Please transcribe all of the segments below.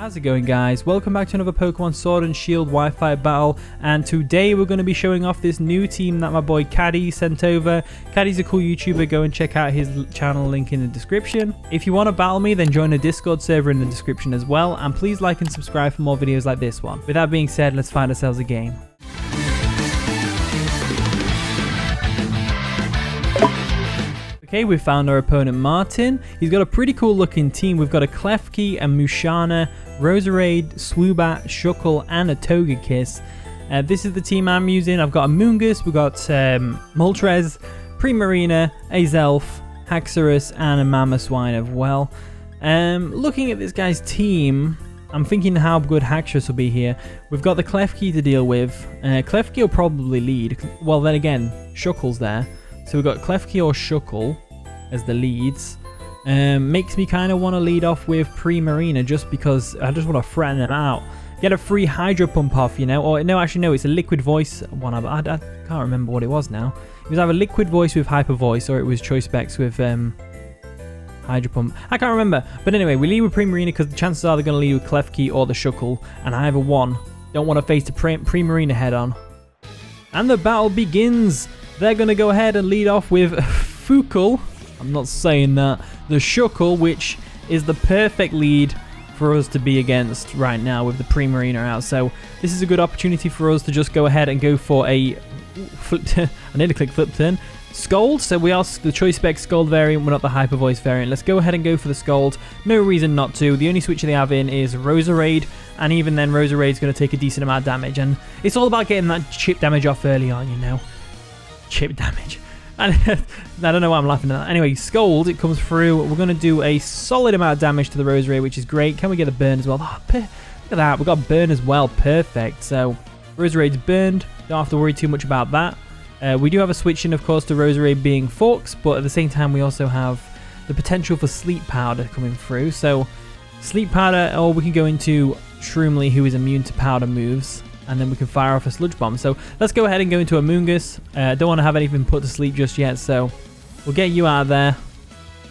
How's it going, guys? Welcome back to another Pokemon Sword and Shield Wi-Fi battle, and today we're going to be showing off this new team that my boy Caddy sent over. Caddy's a cool YouTuber. Go and check out his channel, link in the description. If you want to battle me, then join the Discord server in the description as well, and please like and subscribe for more videos like this one. With that being said, let's find ourselves a game. Okay, we've found our opponent Martin. He's got a pretty cool looking team. We've got a Klefki, a Musharna, Roserade, Swoobat, Shuckle, and a Togekiss. This is the team I'm using. I've got Amoonguss, we've got Moltres, Primarina, Azelf, Haxorus, and a Mamoswine as well. Looking at this guy's team, I'm thinking how good Haxorus will be here. We've got the Klefki to deal with. Klefki will probably lead. Well, then again, Shuckle's there. So we've got Klefki or Shuckle as the leads. Makes me kind of want to lead off with Primarina just because I just want to threaten him out. Get a free Hydro Pump off, you know. Or no, actually no, it's a Liquid Voice one. I can't remember what it was now. It was either Liquid Voice with Hyper Voice or it was Choice Specs with Hydro Pump. I can't remember. But anyway, we lead with Primarina because the chances are they're going to lead with Klefki or the Shuckle. And I either one. Don't want to face the Primarina head on. And the battle begins. They're going to go ahead and lead off with Fukul. I'm not saying that. The Shuckle, which is the perfect lead for us to be against right now with the Primarina out. So this is a good opportunity for us to just go ahead and go for a flip turn. I need to click flip turn. Scold. So we are the Choice Spec Scold variant. We're not the Hyper Voice variant. Let's go ahead and go for the Scold. No reason not to. The only switch they have in is Roserade. And even then, Roserade's going to take a decent amount of damage. And it's all about getting that chip damage off early on, you know. Chip damage. And I don't know why I'm laughing at that. Anyway, Scold, it comes through. We're going to do a solid amount of damage to the Roserade, which is great. Can we get a burn as well? Oh, look at that. We've got burn as well. Perfect. So, Roserade's burned. Don't have to worry too much about that. We do have a switch in, of course, to Roserade being Fawkes, but at the same time, we also have the potential for Sleep Powder coming through. So, Sleep Powder, or we can go into Shromly, who is immune to powder moves. And then we can fire off a Sludge Bomb. So let's go ahead and go into Amoonguss. Don't want to have anything put to sleep just yet. So we'll get you out of there,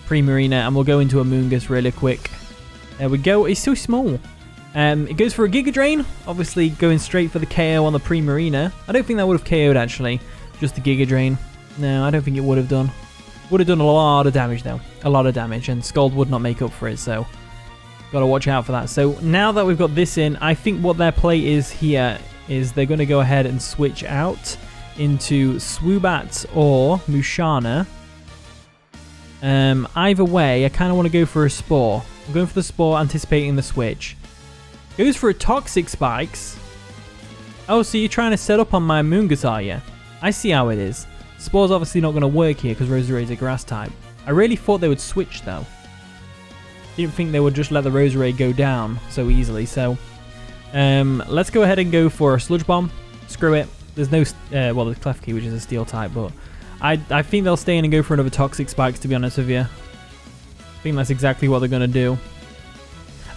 Primarina, and we'll go into Amoonguss really quick. There we go. It's so small. It goes for a Giga Drain. Obviously going straight for the KO on the Primarina. I don't think that would have KO'd actually. Just the Giga Drain. No, I don't think it would have done. Would have done a lot of damage though. A lot of damage. And Scald would not make up for it. So got to watch out for that. So now that we've got this in, I think what their play is here is they're going to go ahead and switch out into Swoobat or Musharna. Either way, I kind of want to go for a Spore. I'm going for the Spore, anticipating the switch. Goes for a Toxic Spikes. Oh, so you're trying to set up on my Amoonguss, are you? I see how it is. Spore's obviously not going to work here because Roserade's a Grass type. I really thought they would switch though. Didn't think they would just let the Roserade go down so easily. So let's go ahead and go for a Sludge Bomb. Screw it. There's no well, there's Klefki, which is a Steel type, but I think they'll stay in and go for another Toxic Spikes, to be honest with you. I think that's exactly what they're gonna do.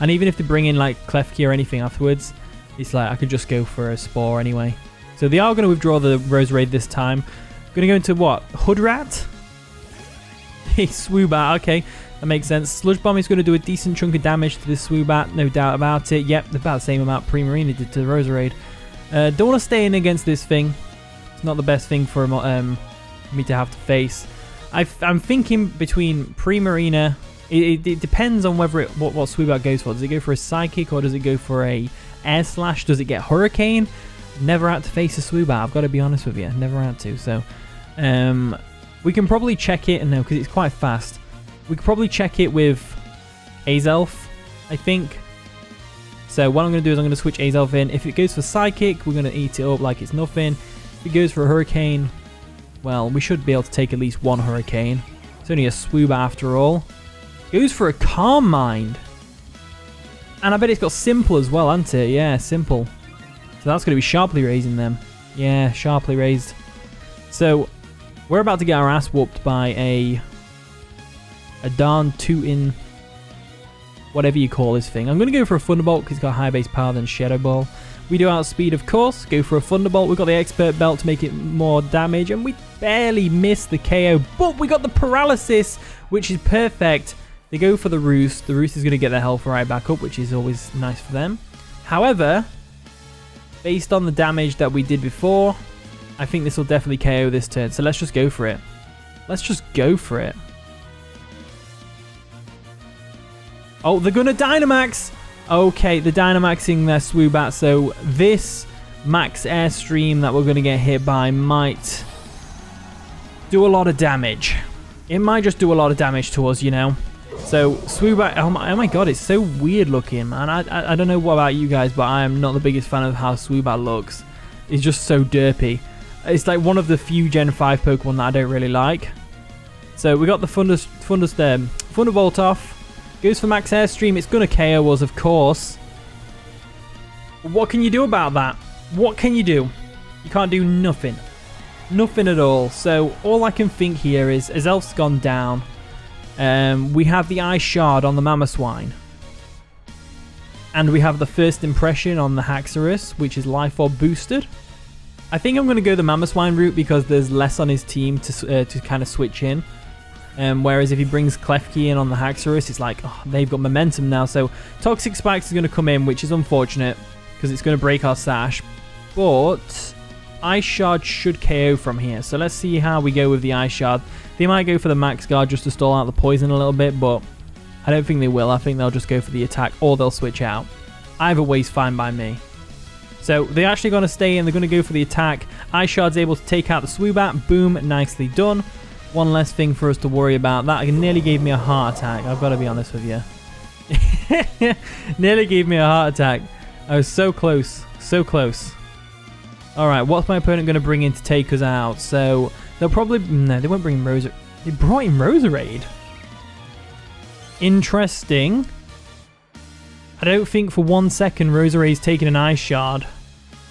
And even if they bring in like Klefki or anything afterwards, it's like I could just go for a Spore anyway. So they are gonna withdraw the Roserade this time. Gonna go into what? Hoodrat? Swoobat, okay. That makes sense. Sludge Bomb is going to do a decent chunk of damage to this Swoobat, no doubt about it. Yep, about the same amount Primarina did to the Roserade. Don't want to stay in against this thing. It's not the best thing for me to have to face. I'm thinking between Primarina. It depends on whether what Swoobat goes for. Does it go for a Psychic or does it go for a Air Slash? Does it get Hurricane? Never had to face a Swoobat. I've got to be honest with you. Never had to. So we can probably check it. No, because it's quite fast. We could probably check it with Azelf, I think. So what I'm going to do is I'm going to switch Azelf in. If it goes for Psychic, we're going to eat it up like it's nothing. If it goes for a Hurricane, well, we should be able to take at least one Hurricane. It's only a Swoobat after all. Goes for a Calm Mind. And I bet it's got Simple as well, hasn't it? Yeah, Simple. So that's going to be sharply raising them. Yeah, sharply raised. So we're about to get our ass whooped by a darn tootin' whatever you call this thing. I'm going to go for a Thunderbolt because it's got higher base power than Shadow Ball. We do outspeed, of course. Go for a Thunderbolt. We've got the Expert Belt to make it more damage, and we barely missed the KO, but we got the Paralysis, which is perfect. They go for the Roost. The Roost is going to get their health right back up, which is always nice for them. However, based on the damage that we did before, I think this will definitely KO this turn. So let's just go for it. Let's just go for it. Oh, they're going to Dynamax. Okay, they're Dynamaxing their Swoobat. So this max airstream that we're going to get hit by might do a lot of damage. It might just do a lot of damage to us, you know. So Swoobat, oh my god, it's so weird looking, man. I don't know what about you guys, but I am not the biggest fan of how Swoobat looks. It's just so derpy. It's like one of the few Gen 5 Pokemon that I don't really like. So we got the Thunderbolt off. Goes for max airstream. It's going to KO us, of course. What can you do about that? What can you do? You can't do nothing. Nothing at all. So all I can think here is Azelf's gone down. We have the Ice Shard on the Mamoswine. And we have the first impression on the Haxorus, which is Life Orb boosted. I think I'm going to go the Mamoswine route because there's less on his team to kind of switch in. Whereas if he brings Klefki in on the Haxorus, it's like, oh, they've got momentum now. So Toxic Spikes is going to come in, which is unfortunate because it's going to break our Sash. But Ice Shard should KO from here. So let's see how we go with the Ice Shard. They might go for the Max Guard just to stall out the poison a little bit, but I don't think they will. I think they'll just go for the attack or they'll switch out. Either way's fine by me. So they're actually going to stay in. They're going to go for the attack. Ice Shard's able to take out the Swoobat. Boom, nicely done. One less thing for us to worry about. That nearly gave me a heart attack. I've got to be honest with you. Nearly gave me a heart attack. I was so close. So close. Alright, what's my opponent going to bring in to take us out? So they'll probably... No, they won't bring in Rosa... They brought in Roserade. Interesting. I don't think for 1 second Roserade's taking an Ice Shard.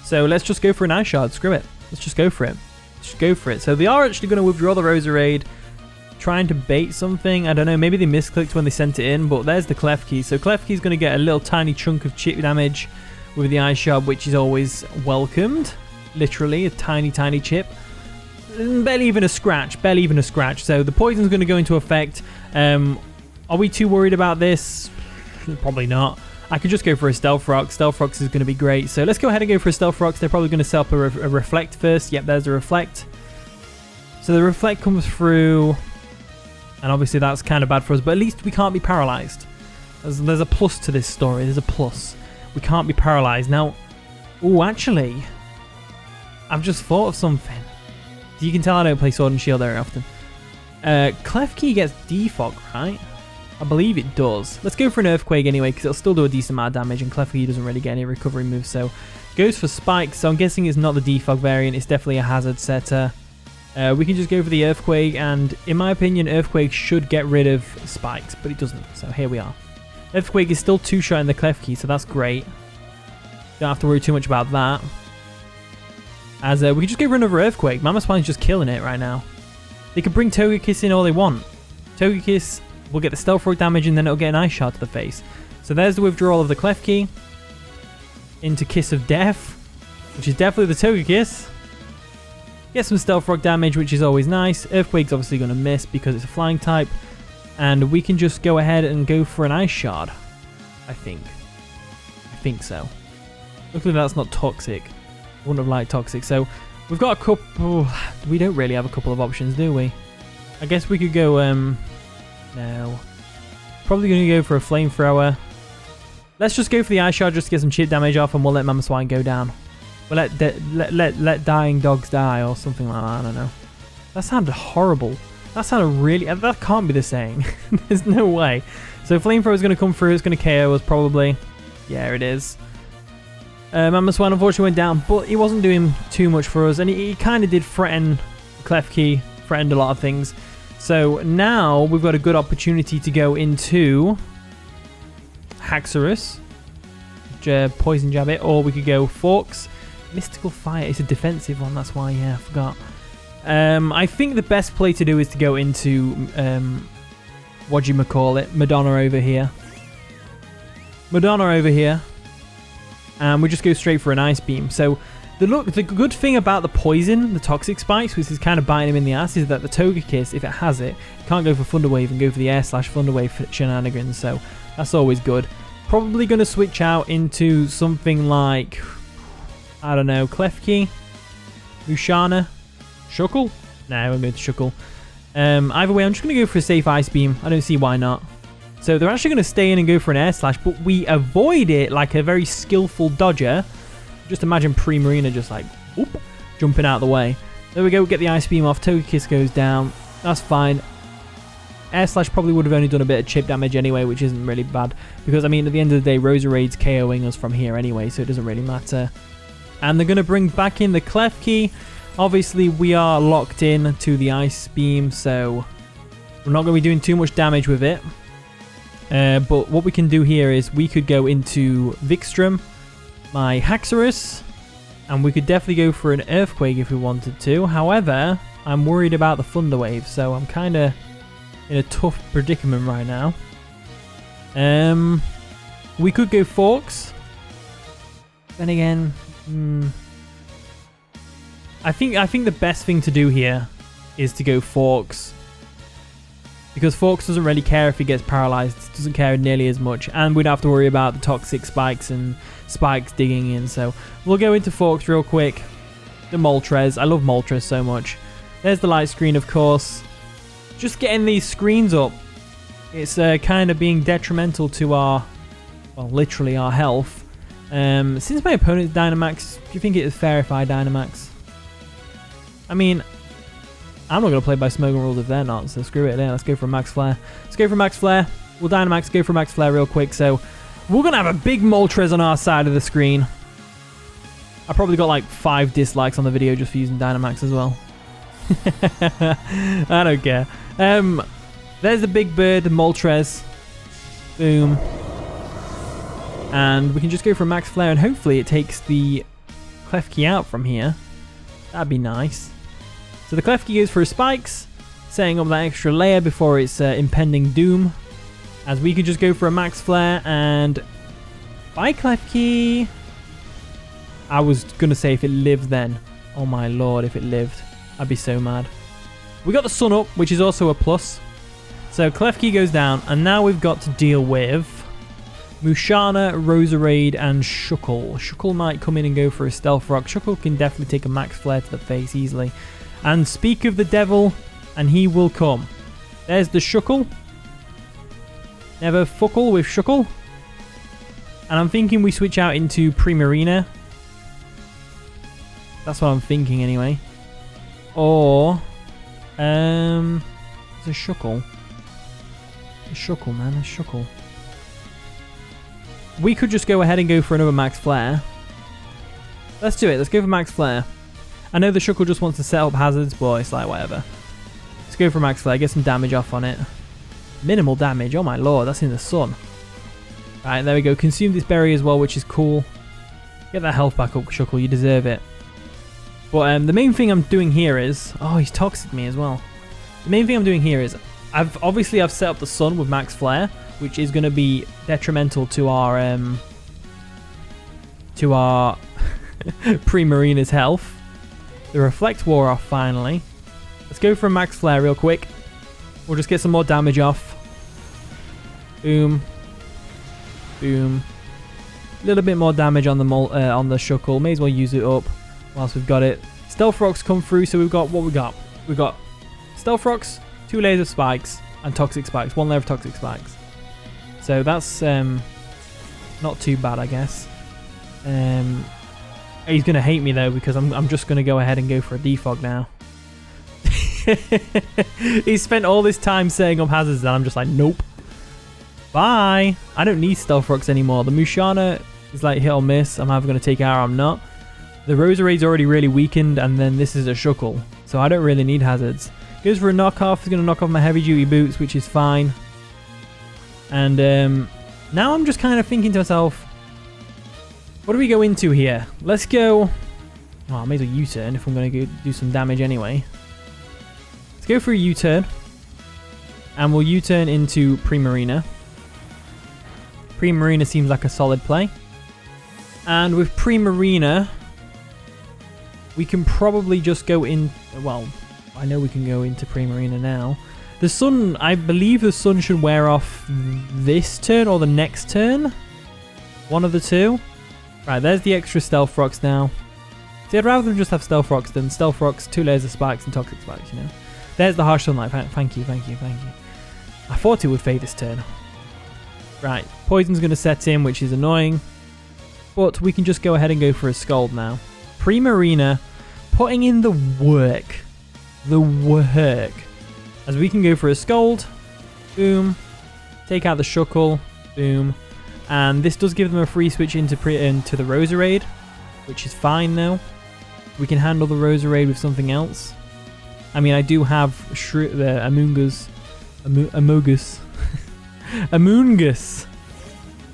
So let's just go for an Ice Shard. Screw it. Let's just go for it. Just go for it. So they are actually going to withdraw the Roserade. Trying to bait something. I don't know. Maybe they misclicked when they sent it in. But there's the Klefki. So Klefki's going to get a little tiny chunk of chip damage with the Ice Shard, which is always welcomed. Literally a tiny, tiny chip. Barely even a scratch. Barely even a scratch. So the poison's going to go into effect. Are we too worried about this? Probably not. I could just go for a Stealth Rock. Stealth Rocks is going to be great. So let's go ahead and go for a Stealth Rocks. They're probably going to set up a Reflect first. Yep, there's a Reflect. So the Reflect comes through. And obviously that's kind of bad for us. But at least we can't be paralyzed. There's a plus to this story. There's a plus. We can't be paralyzed. Now, oh, actually, I've just thought of something. You can tell I don't play Sword and Shield very often. Klefki gets Defog, right? I believe it does. Let's go for an Earthquake anyway, because it'll still do a decent amount of damage, and Klefki doesn't really get any recovery moves, so goes for Spikes. So I'm guessing it's not the Defog variant, it's definitely a Hazard setter. We can just go for the Earthquake, and in my opinion, Earthquake should get rid of Spikes, but it doesn't, so here we are. Earthquake is still 2-shot in the Klefki, so that's great. Don't have to worry too much about that. As we can just go for another Earthquake. Mamoswine's just killing it right now. They could bring Togekiss in all they want. Togekiss will get the Stealth Rock damage and then it'll get an Ice Shard to the face. So there's the withdrawal of the Klefki into Kiss of Death, which is definitely the Togekiss. Get some Stealth Rock damage, which is always nice. Earthquake's obviously going to miss because it's a flying type. And we can just go ahead and go for an Ice Shard, I think. I think so. Luckily that's not toxic. I wouldn't have liked toxic. So we've got a couple... We don't really have a couple of options, do we? I guess we could go... No. Probably going to go for a Flamethrower. Let's just go for the Ice Shard just to get some chip damage off, and we'll let Mamoswine go down. We'll let dying dogs die or something like that. I don't know. That sounded horrible. That sounded really... That can't be the saying. There's no way. So Flamethrower is going to come through. It's going to KO us probably. Yeah, it is. Mamoswine unfortunately went down, but he wasn't doing too much for us, and he kind of did threaten Klefki, threatened a lot of things. So now we've got a good opportunity to go into Haxorus, Poison Jab it, or we could go Fawkes. Mystical Fire is a defensive one, that's why, yeah, I forgot. I think the best play to do is to go into, Madonna over here. Madonna over here. And we just go straight for an Ice Beam. So The good thing about the poison, the toxic spikes, which is kind of biting him in the ass, is that the Togekiss, if it has it, can't go for Thunder Wave and go for the Air/Thunder Wave shenanigans, so that's always good. Probably going to switch out into something like, I don't know, Klefki, Musharna, Shuckle? No, I'm going to Shuckle. Either way, I'm just going to go for a safe Ice Beam. I don't see why not. So they're actually going to stay in and go for an Air Slash, but we avoid it like a very skillful dodger. Just imagine Primarina just like, whoop, jumping out of the way. There we go, get the Ice Beam off. Togekiss goes down. That's fine. Air Slash probably would have only done a bit of chip damage anyway, which isn't really bad. Because, I mean, at the end of the day, Roserade's KOing us from here anyway, so it doesn't really matter. And they're going to bring back in the Klefki. Obviously, we are locked in to the Ice Beam, so we're not going to be doing too much damage with it. But what we can do here is we could go into Vikstrom, my Haxorus, and we could definitely go for an Earthquake if we wanted to. However, I'm worried about the Thunder Wave, so I'm kind of in a tough predicament right now. We could go Fawkes. Then again, I think the best thing to do here is to go Fawkes. Because Fawkes doesn't really care if he gets paralyzed, doesn't care nearly as much, and we don't have to worry about the toxic spikes and spikes digging in. So we'll go into Fawkes real quick. The Moltres, I love Moltres so much. There's the light screen, of course. Just getting these screens up, it's kind of being detrimental to our, well, literally our health. Since my opponent's Dynamax, do you think it is fair if I Dynamax? I mean, I'm not going to play by Smogon rules if they're not, so screw it. Yeah, let's go for a Max Flare. Let's go for Max Flare. We'll Dynamax, go for Max Flare real quick. So we're going to have a big Moltres on our side of the screen. I probably got like 5 dislikes on the video just for using Dynamax as well. I don't care. There's the big bird, Moltres. Boom. And we can just go for a Max Flare, and hopefully it takes the Klefki out from here. That'd be nice. So the Klefki goes for his spikes, setting up that extra layer before its impending doom. As we could just go for a Max Flare and... Bye, Klefki! I was going to say if it lived then. Oh my lord, if it lived. I'd be so mad. We got the sun up, which is also a plus. So Klefki goes down, and now we've got to deal with Musharna, Roserade, and Shuckle. Shuckle might come in and go for a Stealth Rock. Shuckle can definitely take a Max Flare to the face easily. And speak of the devil, and he will come. There's the Shuckle. Never fuckle with Shuckle. And I'm thinking we switch out into Primarina. That's what I'm thinking anyway. Or, it's a Shuckle. A Shuckle, man, a Shuckle. We could just go ahead and go for another Max Flare. Let's do it. Let's go for Max Flare. I know the Shuckle just wants to set up hazards, but it's like whatever. Let's go for Max Flare. Get some damage off on it. Minimal damage. Oh my lord, that's in the sun. Alright, there we go. Consume this berry as well, which is cool. Get that health back up, Shuckle. You deserve it. But the main thing I'm doing here is... Oh, he's toxic me as well. The main thing I'm doing here is... I've set up the sun with Max Flare, which is going to be detrimental to our Primarina's health. The Reflect wore off finally. Let's go for a Max Flare real quick. We'll just get some more damage off. Boom. Boom. A little bit more damage on the Shuckle. May as well use it up whilst we've got it. Stealth Rocks come through, so we've got what we got. We've got Stealth Rocks, 2 layers of spikes, and Toxic Spikes. 1 layer of Toxic Spikes. So that's not too bad, I guess. He's going to hate me though, because I'm just going to go ahead and go for a Defog now. He spent all this time setting up hazards and I'm just like, nope. Bye. I don't need Stealth Rocks anymore. The Musharna is like hit or miss. I'm either going to take it out or I'm not. The Roserade's already really weakened, and then this is a Shuckle. So I don't really need hazards. Goes for a knockoff. He's going to knock off my heavy duty boots, which is fine. And now I'm just kind of thinking to myself, what do we go into here? Let's go... Oh, I may as well U-turn if I'm going to go do some damage anyway. Let's go for a U-turn. And we'll U-turn into Primarina. Primarina seems like a solid play. And with Primarina, we can probably just go in... Well, I know we can go into Primarina now. The sun, I believe the sun should wear off this turn or the next turn. One of the two. Right, there's the extra Stealth Rocks now. See, I'd rather than just have Stealth Rocks than Stealth Rocks, 2 layers of spikes and Toxic Spikes, you know. There's the Harsh Sunlight. Thank you. I thought it would fade this turn. Right, Poison's going to set in, which is annoying. But we can just go ahead and go for a Scald now. Primarina putting in the work. As we can go for a Scald. Boom. Take out the Shuckle. Boom. And this does give them a free switch into the Roserade, which is fine now. We can handle the Roserade with something else. I mean, I do have the Amoonguss. Amoonguss.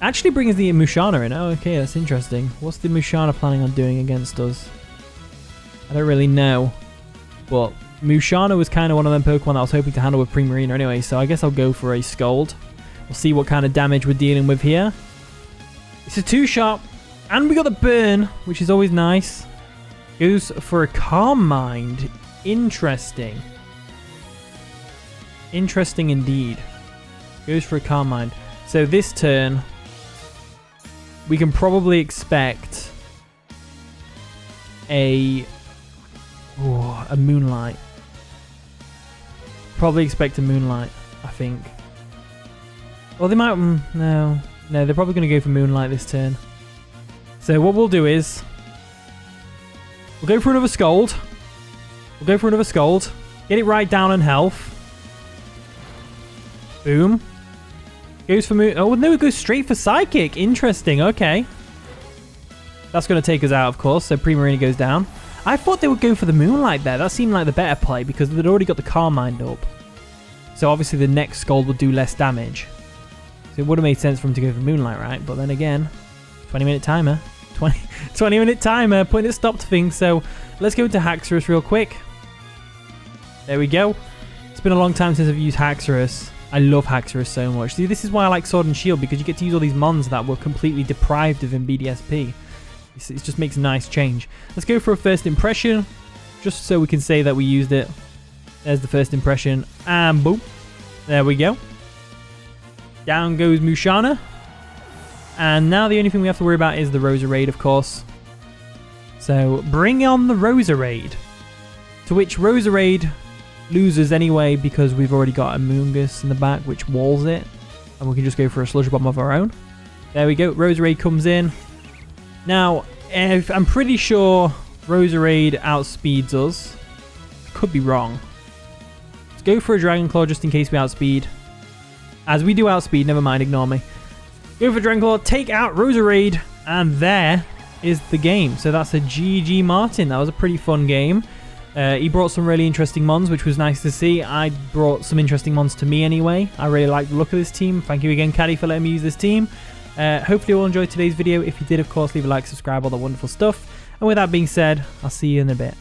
Actually brings the Musharna in. Oh, okay, that's interesting. What's the Musharna planning on doing against us? I don't really know. But Musharna was kind of one of them Pokemon that I was hoping to handle with Primarina anyway, so I guess I'll go for a Scald. We'll see what kind of damage we're dealing with here. It's a 2-shot. And we got the burn, which is always nice. Goes for a Calm Mind. Interesting. Interesting indeed. Goes for a Calm Mind. So this turn, we can probably expect a Moonlight. Probably expect a Moonlight, I think. Well, they might... No, they're probably going to go for Moonlight this turn. So what we'll do is... We'll go for another Scald. Get it right down in health. Boom. Goes for Moon... Oh, no, it goes straight for Psychic. Interesting, okay. That's going to take us out, of course. So Primarina goes down. I thought they would go for the Moonlight there. That seemed like the better play because they'd already got the Calm Mind up. So obviously the next Scald will do less damage. So it would have made sense for him to go for Moonlight, right? But then again, 20-minute timer. 20-minute timer, putting a stop to things. So let's go into Haxorus real quick. There we go. It's been a long time since I've used Haxorus. I love Haxorus so much. See, this is why I like Sword and Shield, because you get to use all these mons that were completely deprived of in BDSP. It just makes a nice change. Let's go for a first impression, just so we can say that we used it. There's the first impression, and boom. There we go. Down goes Musharna. And now the only thing we have to worry about is the Roserade, of course. So bring on the Roserade. To which Roserade loses anyway because we've already got Amoonguss in the back, which walls it. And we can just go for a Sludge Bomb of our own. There we go. Roserade comes in. Now, I'm pretty sure Roserade outspeeds us. Could be wrong. Let's go for a Dragon Claw just in case we outspeed. As we do outspeed, never mind, ignore me. Go for Dragon Claw, take out Roserade, and there is the game. So that's a GG Martin. That was a pretty fun game. He brought some really interesting mons, which was nice to see. I brought some interesting mons to me anyway. I really like the look of this team. Thank you again, Caddy, for letting me use this team. Hopefully you all enjoyed today's video. If you did, of course, leave a like, subscribe, all that wonderful stuff. And with that being said, I'll see you in a bit.